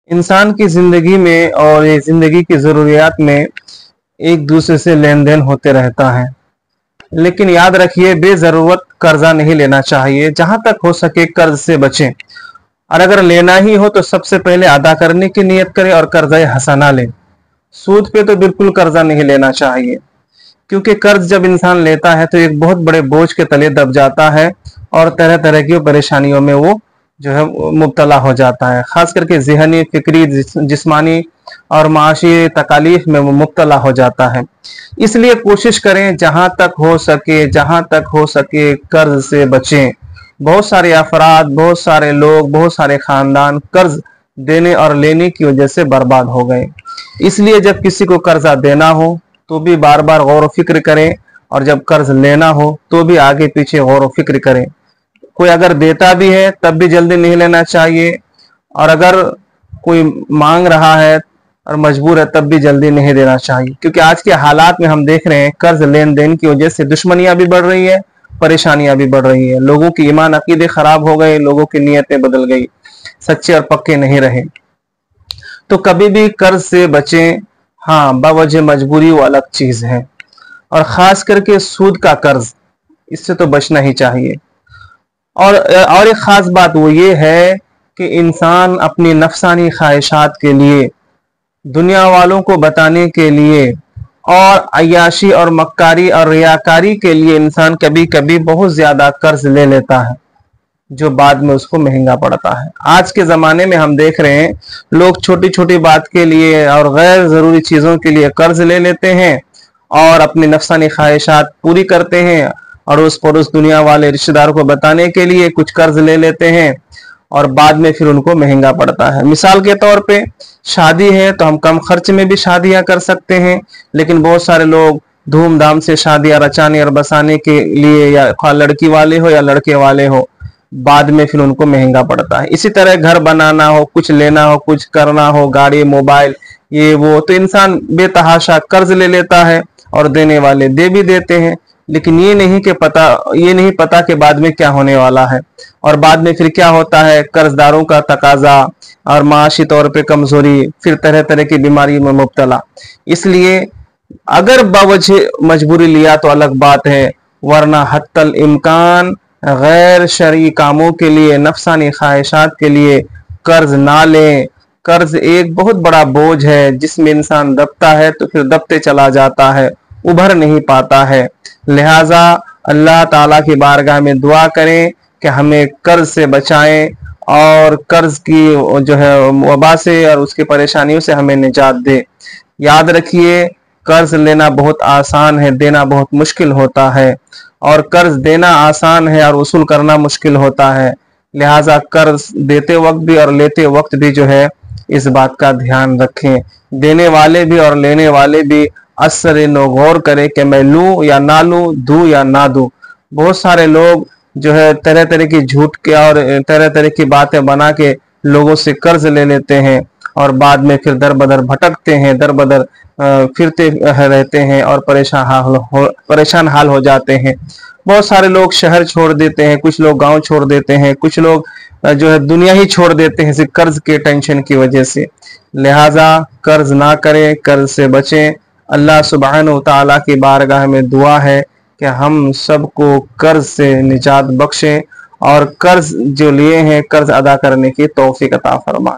इंसान की जिंदगी में और ये जिंदगी की जरूरियात में एक दूसरे से लेन देन होते रहता है, लेकिन याद रखिए बेजरूरत कर्जा नहीं लेना चाहिए। जहां तक हो सके कर्ज से बचें, और अगर लेना ही हो तो सबसे पहले अदा करने की नियत करें और कर्जा हसना लें। सूद पे तो बिल्कुल कर्जा नहीं लेना चाहिए, क्योंकि कर्ज जब इंसान लेता है तो एक बहुत बड़े बोझ के तले दब जाता है और तरह तरह की परेशानियों में वो जो है मुब्तला हो जाता है। खास करके ज़हनी, फिक्री, जिस्मानी और माशी तकालीफ में वो मुब्तला हो जाता है। इसलिए कोशिश करें जहां तक हो सके कर्ज से बचें। बहुत सारे अफराद, बहुत सारे लोग, बहुत सारे खानदान कर्ज देने और लेने की वजह से बर्बाद हो गए। इसलिए जब किसी को कर्जा देना हो तो भी बार बार गौर व फिक्र करें, और जब कर्ज लेना हो तो भी आगे पीछे गौर व फिक्र करें। कोई अगर देता भी है तब भी जल्दी नहीं लेना चाहिए, और अगर कोई मांग रहा है और मजबूर है तब भी जल्दी नहीं देना चाहिए। क्योंकि आज के हालात में हम देख रहे हैं कर्ज लेन देन की वजह से दुश्मनियां भी बढ़ रही है, परेशानियां भी बढ़ रही है। लोगों की ईमान अकीदे खराब हो गए, लोगों की नीयतें बदल गई, सच्चे और पक्के नहीं रहे। तो कभी भी कर्ज से बचें। हाँ, बावजह मजबूरी वो अलग चीज है, और खास करके सूद का कर्ज, इससे तो बचना ही चाहिए। और एक खास बात वो ये है कि इंसान अपनी नफसानी ख्वाहिशात के लिए, दुनिया वालों को बताने के लिए, और अय्याशी और मक्कारी और रियाकारी के लिए इंसान कभी कभी बहुत ज्यादा कर्ज ले लेता है, जो बाद में उसको महंगा पड़ता है। आज के ज़माने में हम देख रहे हैं लोग छोटी छोटी बात के लिए और गैर ज़रूरी चीज़ों के लिए कर्ज ले लेते हैं और अपनी नफसानी ख्वाहिशात पूरी करते हैं, और उस पड़ोस दुनिया वाले रिश्तेदारों को बताने के लिए कुछ कर्ज ले लेते हैं और बाद में फिर उनको महंगा पड़ता है। मिसाल के तौर पे शादी है तो हम कम खर्च में भी शादियां कर सकते हैं, लेकिन बहुत सारे लोग धूमधाम से शादियां रचाने और बसाने के लिए, या लड़की वाले हो या लड़के वाले हो, बाद में फिर उनको महंगा पड़ता है। इसी तरह घर बनाना हो, कुछ लेना हो, कुछ करना हो, गाड़ी, मोबाइल, ये वो, तो इंसान बेतहाशा कर्ज ले लेता है और देने वाले दे भी देते हैं, लेकिन ये नहीं पता कि बाद में क्या होने वाला है। और बाद में फिर क्या होता है, कर्जदारों का तकाजा और माशी तौर पे कमजोरी, फिर तरह तरह की बीमारी में मुब्तला। इसलिए अगर बावजह मजबूरी लिया तो अलग बात है, वरना हत्तल इम्कान गैर शरई कामों के लिए, नफसानी ख्वाहिशात के लिए कर्ज ना लें। कर्ज एक बहुत बड़ा बोझ है जिसमें इंसान दबता है तो फिर दबते चला जाता है, उभर नहीं पाता है। लिहाजा अल्लाह ताला की बारगाह में दुआ करें कि हमें कर्ज से बचाएं और कर्ज की जो है वबा से और उसकी परेशानियों से हमें निजात दे। याद रखिए, कर्ज लेना बहुत आसान है, देना बहुत मुश्किल होता है, और कर्ज देना आसान है और वसूल करना मुश्किल होता है। लिहाजा कर्ज देते वक्त भी और लेते वक्त भी जो है इस बात का ध्यान रखें। देने वाले भी और लेने वाले भी असर नो गौर करें कि मैं लूं या ना लूं, दूं या ना दूं। बहुत सारे लोग जो है तरह तरह की झूठ के और तरह तरह की बातें बना के लोगों से कर्ज ले लेते हैं, और बाद में फिर दर बदर भटकते हैं, दर बदर फिरते रहते हैं और परेशान हाल हो जाते हैं। बहुत सारे लोग शहर छोड़ देते हैं, कुछ लोग गांव छोड़ देते हैं, कुछ लोग जो है दुनिया ही छोड़ देते हैं सिर्फ कर्ज के टेंशन की वजह से। लिहाजा कर्ज ना करें, कर्ज से बचें। अल्लाह सुब्हानहू व तआला की बारगाह में दुआ है कि हम सबको कर्ज से निजात बख्शें और कर्ज जो लिए हैं कर्ज अदा करने की तौफीक अता फरमाए।